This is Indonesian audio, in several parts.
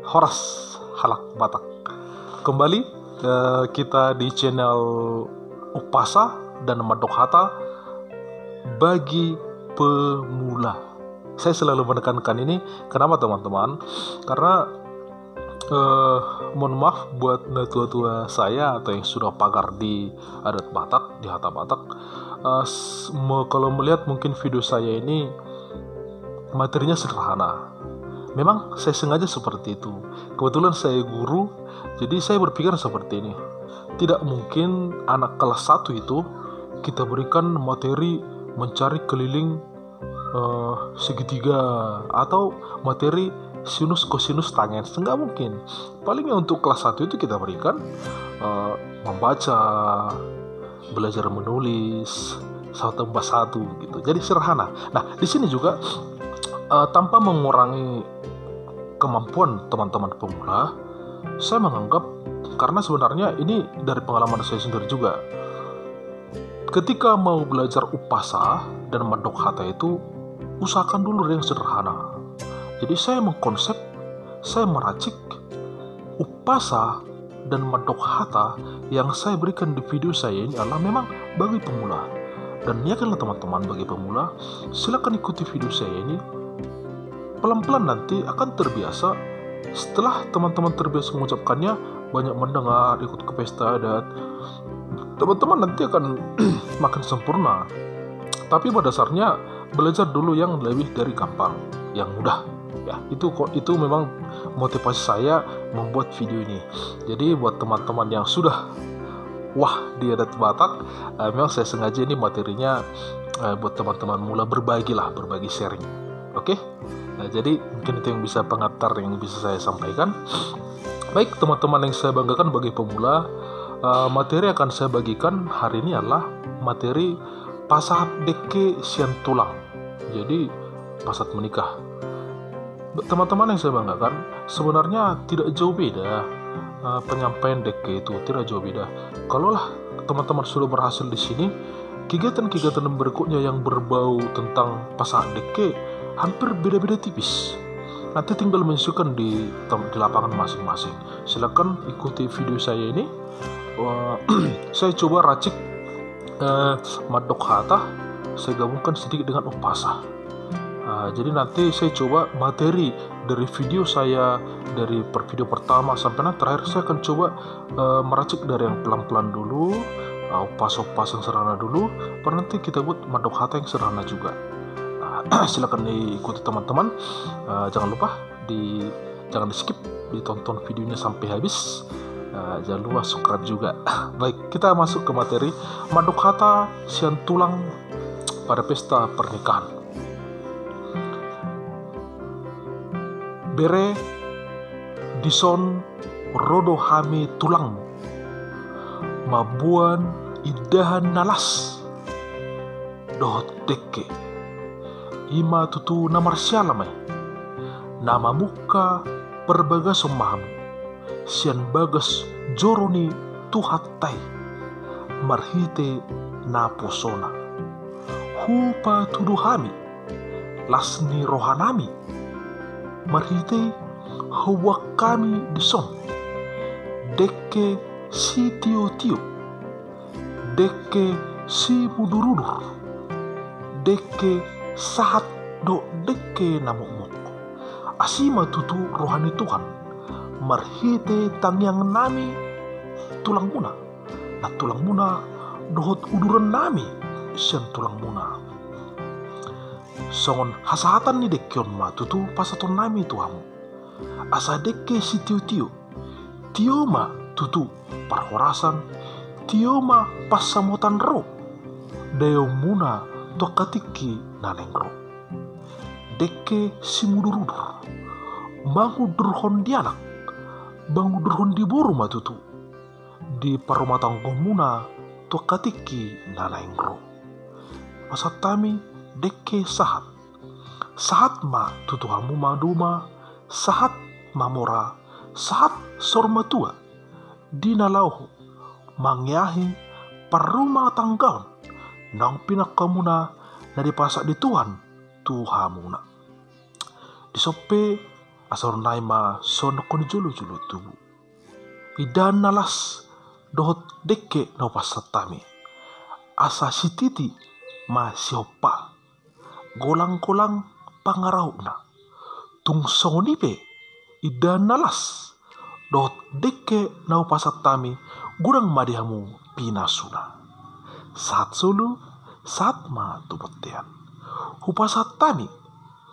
Horas Halak Batak. Kembali kita di channel Upasa dan Madokhata bagi pemula. Saya selalu menekankan ini. Kenapa teman-teman? Karena mohon maaf buat tua-tua saya atau yang sudah pagar di adat Batak, di Hata Batak, kalau melihat mungkin video saya ini materinya sederhana. Memang saya sengaja seperti itu. Kebetulan saya guru, jadi saya berpikir seperti ini. Tidak mungkin anak kelas 1 itu kita berikan materi mencari keliling segitiga atau materi sinus kosinus tangens. Enggak mungkin. Palingnya untuk kelas 1 itu kita berikan membaca, belajar menulis 1+1 gitu. Jadi sederhana. Nah, di sini juga tanpa mengurangi kemampuan teman-teman pemula, saya menganggap, karena sebenarnya ini dari pengalaman saya sendiri juga, ketika mau belajar Upasa dan Madokhata itu usahakan dulu yang sederhana. Jadi saya mengkonsep, saya meracik Upasa dan Madokhata yang saya berikan di video saya ini adalah memang bagi pemula. Dan yakinlah teman-teman, bagi pemula, silakan ikuti video saya ini. Pelan-pelan nanti akan terbiasa. Setelah teman-teman terbiasa mengucapkannya, banyak mendengar, ikut ke pesta adat, teman-teman nanti akan makin sempurna. Tapi pada dasarnya belajar dulu yang lebih dari gampang, yang mudah. Ya, itu memang motivasi saya membuat video ini. Jadi buat teman-teman yang sudah wah di adat Batak, memang saya sengaja ini materinya buat teman-teman mula, berbagi sharing. Oke? Nah, jadi mungkin itu yang bisa pengantar yang bisa saya sampaikan. Baik teman-teman yang saya banggakan, bagi pemula, materi akan saya bagikan hari ini adalah materi Pasat Deke Sian Tulang. Jadi pasat menikah. Teman-teman yang saya banggakan, sebenarnya tidak jauh beda penyampaian Deke itu, tidak jauh beda. Kalaulah teman-teman sudah berhasil di sini, kegiatan-kegiatan berikutnya yang berbau tentang Pasat Deke hampir beda-beda tipis. Nanti tinggal menyesuaikan di lapangan masing-masing. Silakan ikuti video saya ini. Saya coba racik Madokhata, saya gabungkan sedikit dengan Upasa. Jadi nanti saya coba materi dari video saya, dari video pertama sampai nanti terakhir, saya akan coba meracik dari yang pelan-pelan dulu, Upasa yang sederhana dulu, baru nanti kita buat Madokhata yang sederhana juga. Silakan diikuti teman-teman. Jangan lupa jangan di skip, ditonton videonya sampai habis. Jangan lupa subscribe juga. Baik, kita masuk ke materi Madokhata Sian Tulang pada pesta pernikahan. Bere dison rodo hame tulang, mabuan idahan nalas dohot deke ima tutu namar sialamai, nama muka perbagas maham, sian bagas joroni tuhatai, marhite na posona, hupa tuduhami, lasni rohanami, marhite hawa kami dison, deke si tio-tio, deke si mudurudur, deke sahat do deke namuk-muk, asima tutu rohani Tuhan, marhite tangyang nami tulang muna, na tulang muna dohot uduran nami sian tulang muna. Songon hasahatan ni dekion ma tutu pasaton nami tuamu, asa deke si tio-tio, tio ma tutu parhorasan, tio ma pasamotan ro, deo muna to katiki nanengro, deke si mudurudur, bangu durhon dianak, bangu durhon diburu matutu, di parumatang muna to katiki nanengro, masatami deke sahat ma tutu hamu maduma, sahat mamora, sahat sormatua, dinalauhu, mangyahi paruma tanggaon, nang pinakamuna na dipasak di Tuhan Tuhamuna. Disope asor naima sono kon julu-julu tubu. Idan nalas dohot dekke no pasatami. Asa sititi ma siopa. Golang-golang pangarauna. Tung songonipe idan nalas dohot dekke no pasatami gurang madihamu pinasuna. Saat sulu, saat ma tubotean. Hupasatami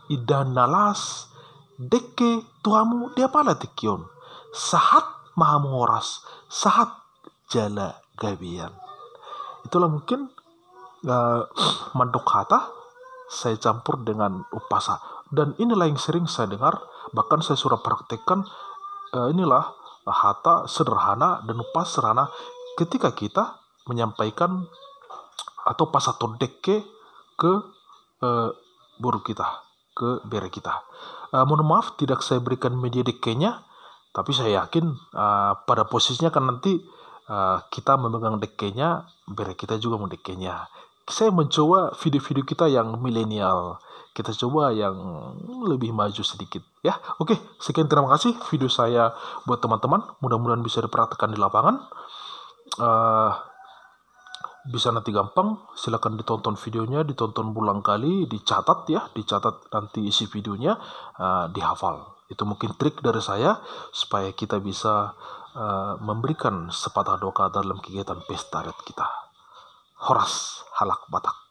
idan nalas dekke tuamu dia pala tekion. Sahat mahamu horas, sahat jala gabian. Itulah mungkin mandok kata saya campur dengan upasa. Dan inilah yang sering saya dengar, bahkan saya sudah praktekkan. Inilah hata sederhana dan upas sederhana ketika kita menyampaikan atau pasaton dekke ke buru kita, ke bere kita. Mohon maaf tidak saya berikan media dekkenya, tapi saya yakin pada posisinya kan nanti kita memegang dekkenya, bere kita juga mendekkenya. Saya mencoba video-video kita yang milenial, kita coba yang lebih maju sedikit ya. Oke, sekian, terima kasih video saya buat teman-teman, mudah-mudahan bisa dipraktekkan di lapangan. Bisa nanti gampang, silakan ditonton videonya, ditonton berulang kali, dicatat ya, dicatat nanti isi videonya, dihafal. Itu mungkin trik dari saya supaya kita bisa memberikan sepatah doa dalam kegiatan pesta adat kita. Horas halak Batak.